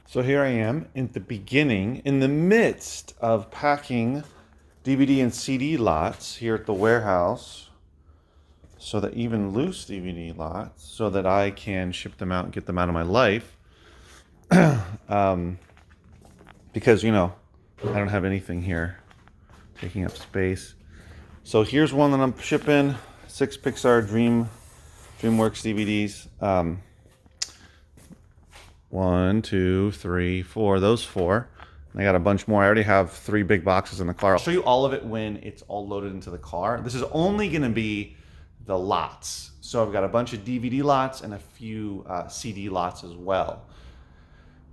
So here I am in the beginning, in the midst of packing DVD and CD lots here at the warehouse, so that even loose DVD lots, so that I can ship them out and get them out of my life. Because, I don't have anything here taking up space. So here's one that I'm shipping, 6 Pixar DreamWorks DVDs. 1, 2, 3, 4. Those 4. And I got a bunch more. I already have 3 big boxes in the car. I'll show you all of it when it's all loaded into the car. This is only going to be the lots. So I've got a bunch of DVD lots and a few CD lots as well.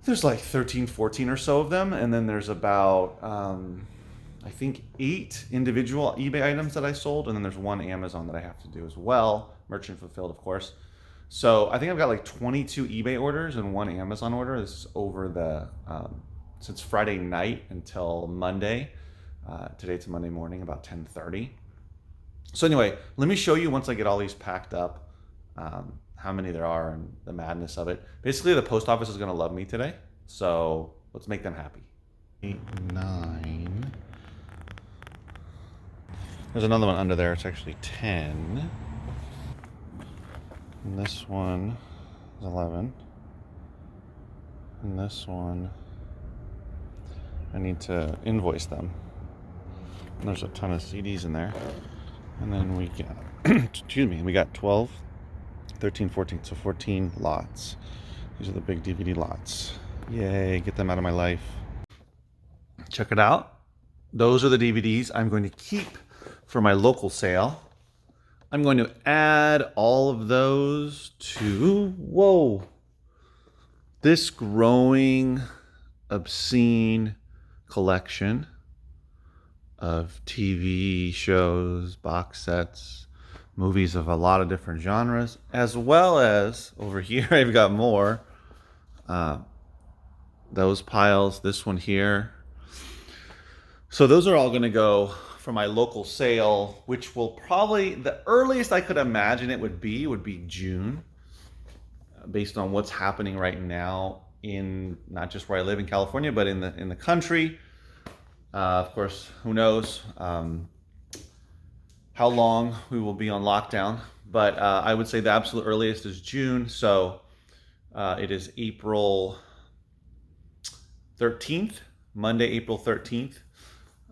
There's like 13, 14 or so of them. And then there's about, I think 8 individual eBay items that I sold. And then there's 1 Amazon that I have to do as well. Merchant fulfilled, of course. So I think I've got like 22 eBay orders and 1 Amazon order. This is over the, since Friday night until Monday. Today it's Monday morning, about 10:30. So anyway, let me show you once I get all these packed up, how many there are and the madness of it. Basically, the post office is going to love me today. So let's make them happy. 8, 9. There's another one under there. It's actually 10. And this one is 11. And this one, I need to invoice them. And there's a ton of CDs in there. And then we got, we got 12, 13, 14. So 14 lots. These are the big DVD lots. Yay, get them out of my life. Check it out. Those are the DVDs I'm going to keep for my local sale. I'm going to add all of those to, this growing, obscene collection of TV shows, box sets, movies of a lot of different genres, as well as, over here, I've got more. Those piles, this one here. So those are all going to go for my local sale, which will probably, the earliest I could imagine it would be June, based on what's happening right now in not just where I live in California, but in the country. Of course, who knows how long we will be on lockdown, but I would say the absolute earliest is June. So it is April 13th, Monday, April 13th.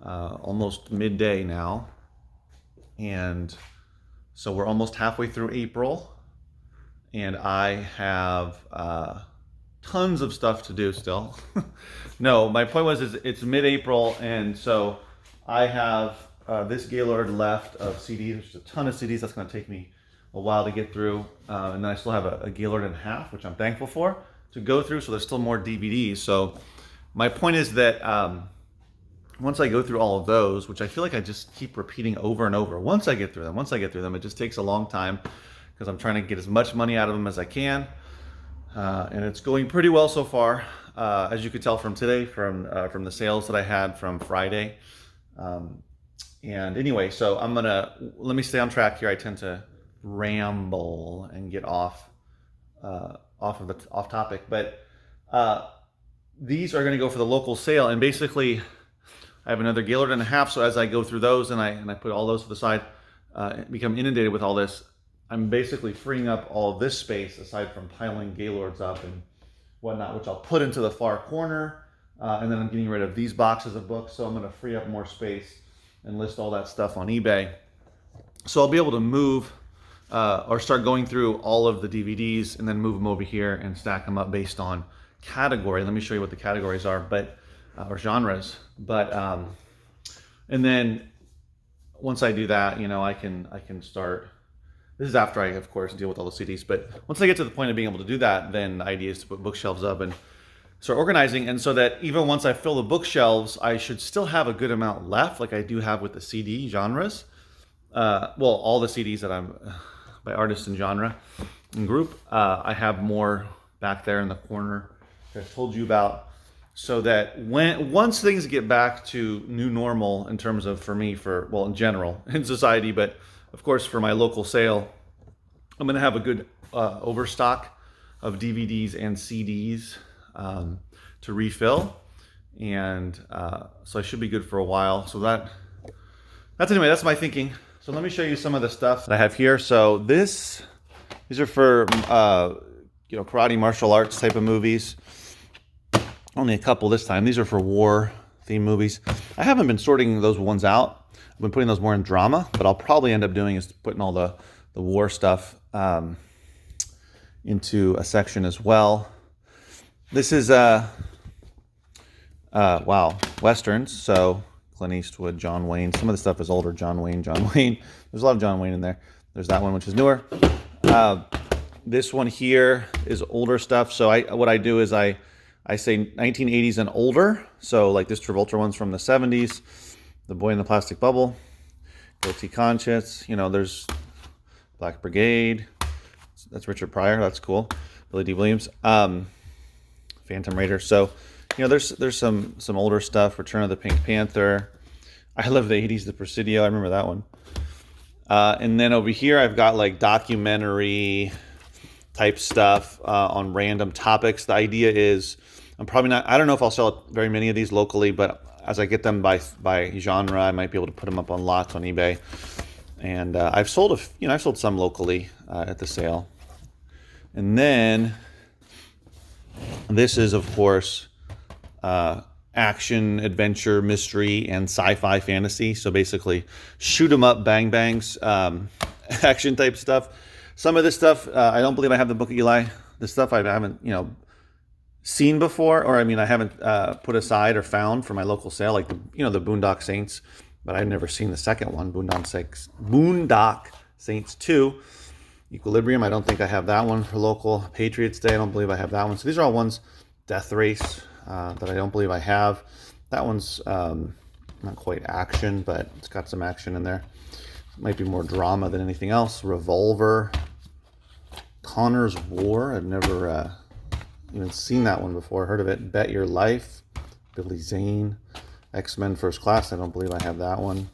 Almost midday now, and so we're almost halfway through April, and I have tons of stuff to do still. No, my point was it's mid-April, and so I have this Gaylord left of CDs. There's a ton of CDs. That's going to take me a while to get through, and then I still have a Gaylord and a half, which I'm thankful for, to go through. So there's still more DVDs. So my point is that once I go through all of those, which I feel like I just keep repeating over and over, once I get through them, it just takes a long time because I'm trying to get as much money out of them as I can. And it's going pretty well so far, as you could tell from today, from the sales that I had from Friday. And anyway, so let me stay on track here. I tend to ramble and get off topic, but these are going to go for the local sale, and basically I have another Gaylord and a half, so as I go through those and I put all those to the side, become inundated with all this, I'm basically freeing up all of this space aside from piling Gaylords up and whatnot, which I'll put into the far corner, and then I'm getting rid of these boxes of books, so I'm going to free up more space and list all that stuff on eBay. So I'll be able to move or start going through all of the DVDs and then move them over here and stack them up based on category. Let me show you what the categories are, or genres. But and then once I do that, I can start. This is after I, of course, deal with all the CDs. But once I get to the point of being able to do that, then the idea is to put bookshelves up and start organizing. And so that even once I fill the bookshelves, I should still have a good amount left, like I do have with the CD genres. All the CDs that I'm by artist and genre and group. I have more back there in the corner that I've told you about. So that once things get back to new normal in terms of, for me, in general, in society, but of course for my local sale, I'm going to have a good overstock of DVDs and CDs to refill, and so I should be good for a while. So that's my thinking. So let me show you some of the stuff that I have here. So these are for karate, martial arts type of movies. Only a couple this time. These are for war theme movies. I haven't been sorting those ones out. I've been putting those more in drama, but I'll probably end up doing is putting all the war stuff into a section as well. This is Westerns. So Clint Eastwood, John Wayne. Some of the stuff is older. John Wayne. There's a lot of John Wayne in there. There's that one, which is newer. This one here is older stuff. So what I do is I say 1980s and older. So like this Travolta one's from the 70s. The Boy in the Plastic Bubble. Guilty Conscience. There's Black Brigade. That's Richard Pryor. That's cool. Billy D. Williams. Phantom Raider. So there's some older stuff. Return of the Pink Panther. I love the 80s, the Presidio. I remember that one. And then over here, I've got like documentary type stuff on random topics. The idea is I don't know if I'll sell very many of these locally, but as I get them by genre, I might be able to put them up on lots on eBay. And I've sold some locally at the sale. And then this is, of course, action, adventure, mystery, and sci-fi fantasy. So basically, shoot 'em up, bang bangs, action type stuff. Some of this stuff, I don't believe I have the Book of Eli. The stuff I haven't, seen before, or I haven't put aside or found for my local sale, like the Boondock Saints. But I've never seen the second one, Boondock Saints 2. Equilibrium, I don't think I have that one for local. Patriots Day, I don't believe I have that one. So these are all ones. Death Race, that I don't believe I have. That one's not quite action, but it's got some action in there. It might be more drama than anything else. Revolver. Connor's War, I've never even seen that one before. Heard of it. Bet Your Life. Billy Zane. X-Men First Class, I don't believe I have that one.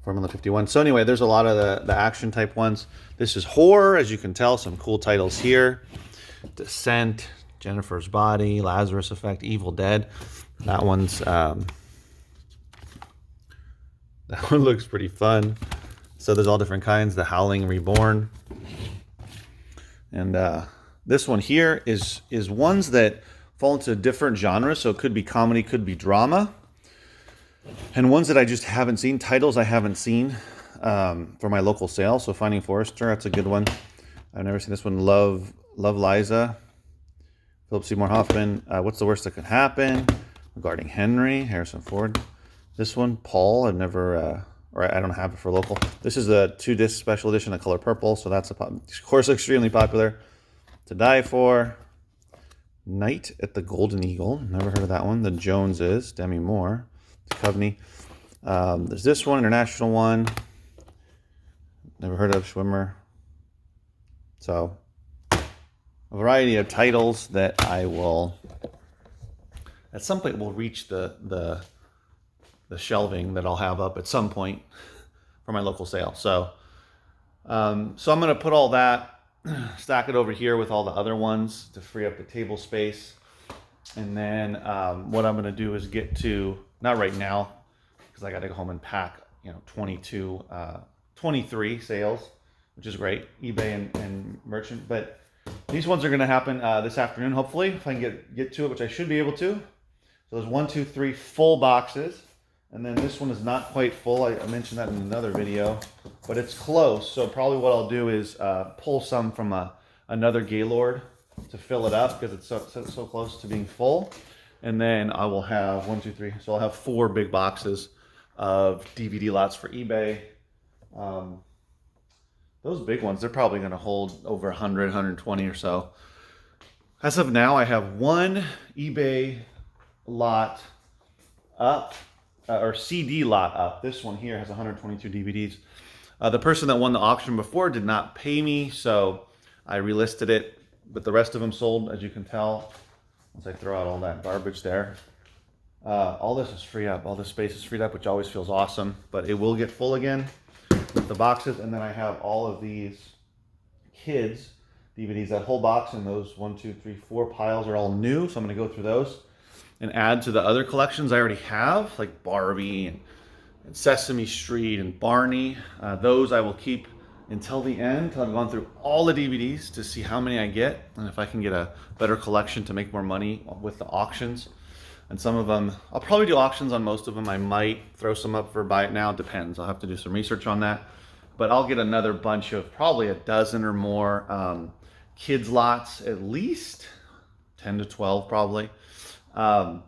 Formula 51. So anyway, there's a lot of the action type ones. This is horror, as you can tell. Some cool titles here. Descent, Jennifer's Body, Lazarus Effect, Evil Dead. That one looks pretty fun. So there's all different kinds. The Howling Reborn. And this one here is ones that fall into different genres. So it could be comedy, could be drama. And ones that I just haven't seen, titles I haven't seen for my local sale. So Finding Forrester, that's a good one. I've never seen this one. Love Liza, Philip Seymour Hoffman. What's the Worst That Could Happen? Regarding Henry, Harrison Ford. This one, Paul, I've never, or I don't have it for local. This is a 2-disc special edition, of color purple. So that's, of course, extremely popular. To Die For. Night at the Golden Eagle. Never heard of that one. The Joneses, Demi Moore. Coveney. There's this one, international one. Never heard of. Schwimmer. So, a variety of titles that I will, at some point, will reach the shelving that I'll have up at some point for my local sale. So I'm going to put all that, stack it over here with all the other ones to free up the table space. And then what I'm going to do is get to, not right now, because I got to go home and pack, 23 sales, which is great, eBay and merchant. But these ones are going to happen this afternoon, hopefully, if I can get to it, which I should be able to. So there's 1, 2, 3 full boxes. And then this one is not quite full. I mentioned that in another video, but it's close. So probably what I'll do is pull some from another Gaylord to fill it up, because it's so close to being full. And then I will have 1, 2, 3. So I'll have 4 big boxes of DVD lots for eBay. Those big ones, they're probably going to hold over 100, 120 or so. As of now, I have 1 eBay lot up, or CD lot up. This one here has 122 DVDs. The person that won the auction before did not pay me, so I relisted it. But the rest of them sold, as you can tell, once I throw out all that garbage there. All this is free up. All this space is freed up, which always feels awesome. But it will get full again with the boxes. And then I have all of these kids DVDs. That whole box and those 1, 2, 3, 4 piles are all new. So I'm going to go through those. and add to the other collections I already have, like Barbie and Sesame Street and Barney. Those I will keep until the end, until I've gone through all the DVDs to see how many I get, and if I can get a better collection to make more money with the auctions. And some of them, I'll probably do auctions on most of them. I might throw some up for buy it now, depends. I'll have to do some research on that. But I'll get another bunch of probably a dozen or more kids lots, at least 10 to 12 probably. So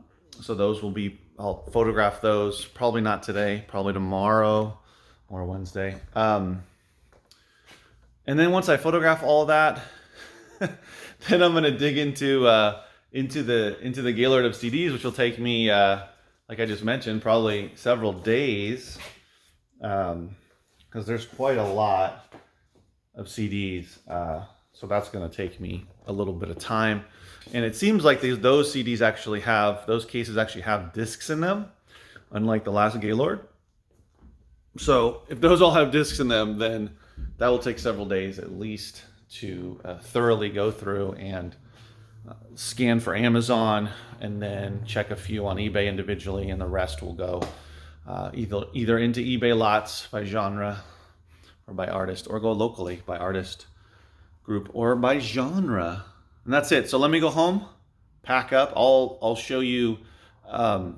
those will be, I'll photograph those, probably not today, probably tomorrow or Wednesday. And then once I photograph all that, then I'm gonna dig into the Gaylord of CDs, which will take me, like I just mentioned, probably several days, because there's quite a lot of CDs. So that's gonna take me a little bit of time. And it seems like those CDs actually have, those cases actually have discs in them, unlike the last Gaylord. So if those all have discs in them, then that will take several days at least to thoroughly go through and scan for Amazon, and then check a few on eBay individually, and the rest will go either into eBay lots by genre or by artist, or go locally by artist, group, or by genre. And that's it. So let me go home, pack up. I'll show you how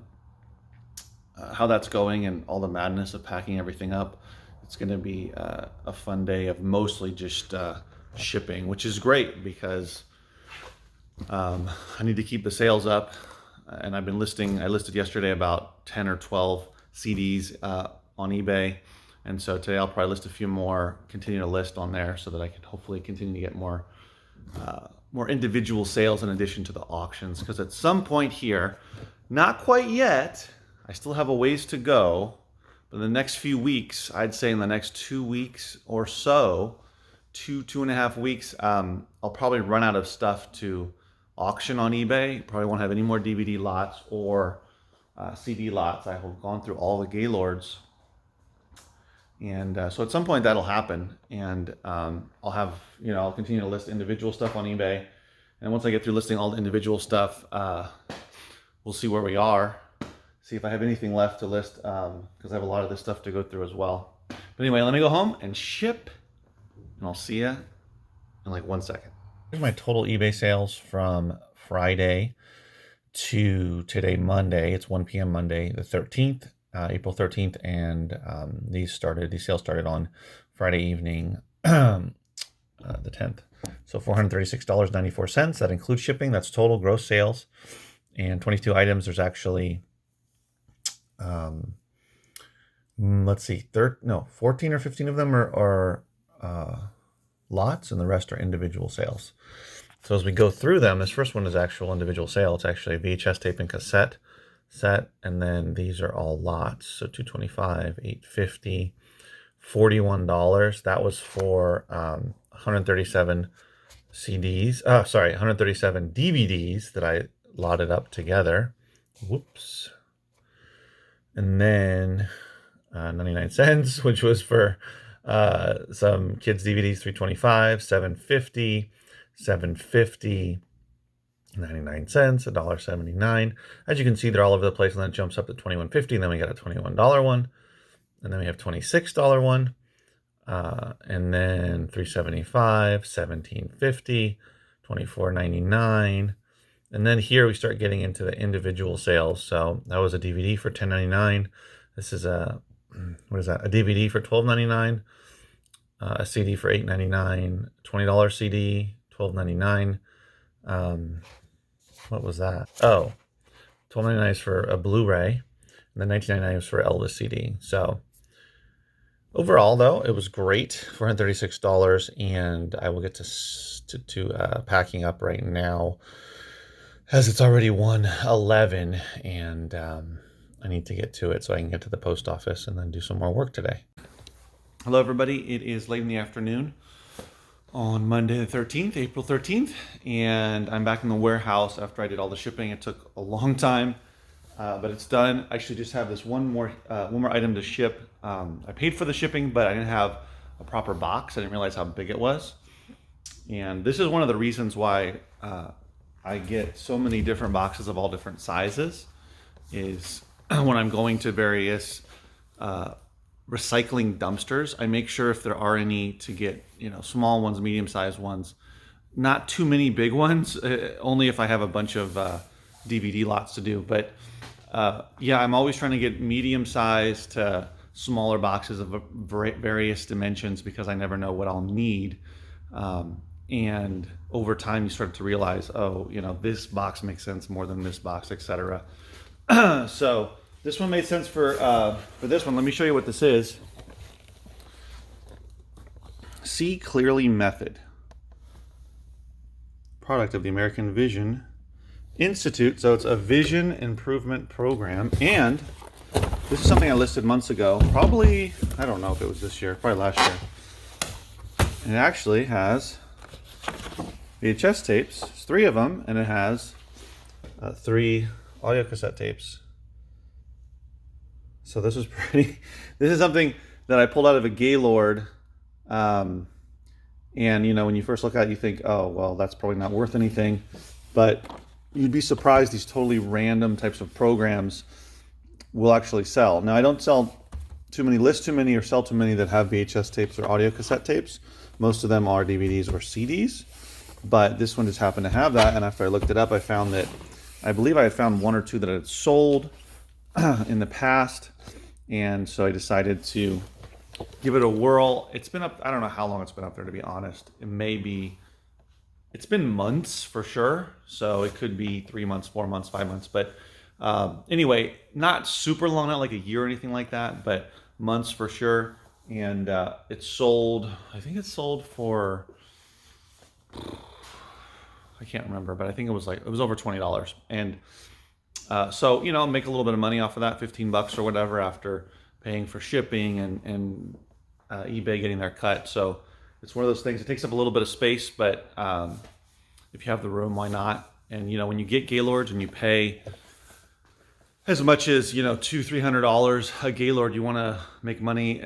that's going and all the madness of packing everything up. It's going to be a fun day of mostly just shipping, which is great because I need to keep the sales up. And I listed yesterday about 10 or 12 CDs on eBay. And so today I'll probably list a few more, continue to list on there so that I can hopefully continue to get more individual sales in addition to the auctions. Because at some point here, not quite yet, I still have a ways to go, but in the next few weeks, I'd say in the next 2 weeks or so, 2.5 weeks, I'll probably run out of stuff to auction on eBay. Probably won't have any more DVD lots or CD lots. I have gone through all the Gaylords. And so at some point that'll happen, and I'll have, I'll continue to list individual stuff on eBay. And once I get through listing all the individual stuff, we'll see where we are, see if I have anything left to list, because I have a lot of this stuff to go through as well. But anyway, let me go home and ship, and I'll see you in like 1 second. Here's my total eBay sales from Friday to today, Monday. It's 1 p.m. Monday, the 13th. April 13th, and these sales started on Friday evening, the 10th. So $436.94. That includes shipping. That's total gross sales. And 22 items. There's actually, let's see, 14 or 15 of them are lots, and the rest are individual sales. So as we go through them, this first one is actual individual sale. It's actually a VHS tape and cassette set, and then these are all lots. So $225, $850, $41. That was for 137 137 DVDs that I lotted up together. Whoops. And then 99 cents, which was for some kids DVDs, $325, $750, $750, 99 cents, $1.79. As you can see, they're all over the place, and then it jumps up to $21.50, and then we got a $21 one, and then we have $26 one, and then $3.75, $17.50, $24.99, and then here we start getting into the individual sales. So that was a DVD for $10.99. This is a DVD for $12.99, a CD for $8.99, $20 CD, $12.99. What was that? Oh, $12.99 is for a Blu-ray, and then $19.99 is for Elvis CD. So overall, though, it was great, $436, and I will get to packing up right now, as it's already 1:11, and I need to get to it so I can get to the post office and then do some more work today. Hello, everybody. It is late in the afternoon on Monday the 13th, April 13th, and I'm back in the warehouse after I did all the shipping. It took a long time, but it's done. I actually just have this one more item to ship. I paid for the shipping, but I didn't have a proper box. I didn't realize how big it was. And this is one of the reasons why I get so many different boxes of all different sizes is when I'm going to various recycling dumpsters, I make sure if there are any to get, small ones, medium-sized ones, not too many big ones, only if I have a bunch of DVD lots to do. But yeah, I'm always trying to get medium-sized to smaller boxes of various dimensions because I never know what I'll need. And over time you start to realize, oh, this box makes sense more than this box, etc. So this one made sense for this one. Let me show you what this is. See Clearly Method. Product of the American Vision Institute. So it's a vision improvement program. And this is something I listed months ago. Probably, I don't know if it was this year, probably last year. And it actually has VHS tapes. There's 3 of them, and it has 3 audio cassette tapes. So this is pretty. This is something that I pulled out of a Gaylord, and when you first look at it, you think, oh well, that's probably not worth anything, but you'd be surprised these totally random types of programs will actually sell. Now I don't list too many or sell too many that have VHS tapes or audio cassette tapes. Most of them are DVDs or CDs, but this one just happened to have that. And after I looked it up, I found that I believe I had found 1 or 2 that had sold in the past, and so I decided to give it a whirl. It's been up, I don't know how long it's been up there, to be honest. It's been months for sure, so it could be 3 months, 4 months, 5 months, but anyway, not super long, not like a year or anything like that, but months for sure. And it sold, I think it sold for, I can't remember, but I think it was over $20. And so, make a little bit of money off of that, $15 or whatever, after paying for shipping and eBay getting their cut. So it's one of those things. It takes up a little bit of space, but if you have the room, why not? And when you get Gaylords and you pay as much as $200-300 a Gaylord, you want to make money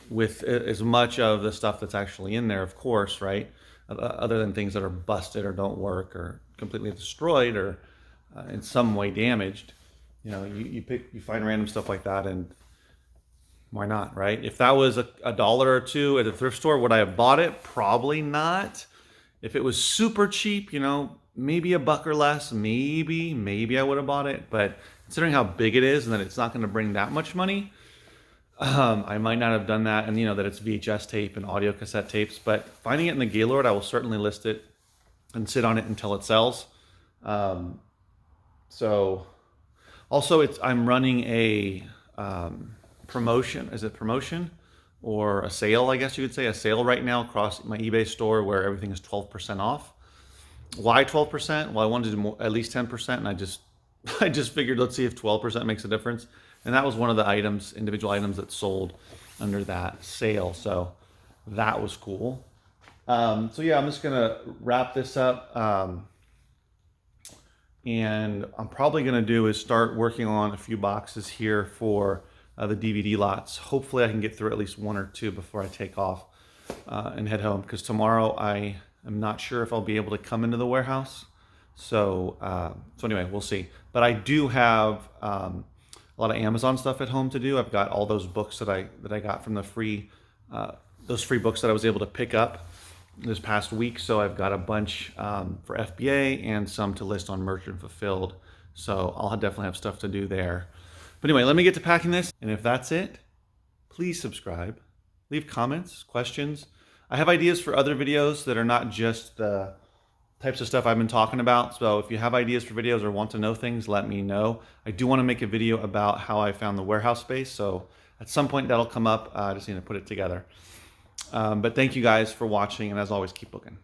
with as much of the stuff that's actually in there, of course, right? Other than things that are busted or don't work or completely destroyed or in some way damaged. You find random stuff like that, and why not, right? If that was a dollar or two at a thrift store, would I have bought it? Probably not. If it was super cheap, maybe $1 or less, maybe I would have bought it. But considering how big it is and that it's not going to bring that much money, I might not have done that. And that it's VHS tape and audio cassette tapes. But finding it in the Gaylord, I will certainly list it and sit on it until it sells. So also I'm running a promotion. Is it promotion or a sale? I guess you could say a sale right now across my eBay store where everything is 12% off. Why 12%? Well, I wanted to do at least 10%, and I just figured, let's see if 12% makes a difference. And that was one of the individual items that sold under that sale. So that was cool. So yeah, I'm just gonna wrap this up. And I'm probably gonna do is start working on a few boxes here for the DVD lots. Hopefully I can get through at least 1 or 2 before I take off and head home, because tomorrow I am not sure if I'll be able to come into the warehouse. So anyway, we'll see. But I do have a lot of Amazon stuff at home to do. I've got all those books that I got from the those free books that I was able to pick up this past week. So I've got a bunch for FBA and some to list on Merchant Fulfilled. So I'll definitely have stuff to do there. But anyway, let me get to packing this. And if that's it, please subscribe, leave comments, questions. I have ideas for other videos that are not just the types of stuff I've been talking about. So if you have ideas for videos or want to know things, let me know. I do want to make a video about how I found the warehouse space. So at some point that'll come up. I just need to put it together. But thank you guys for watching. And as always, keep looking.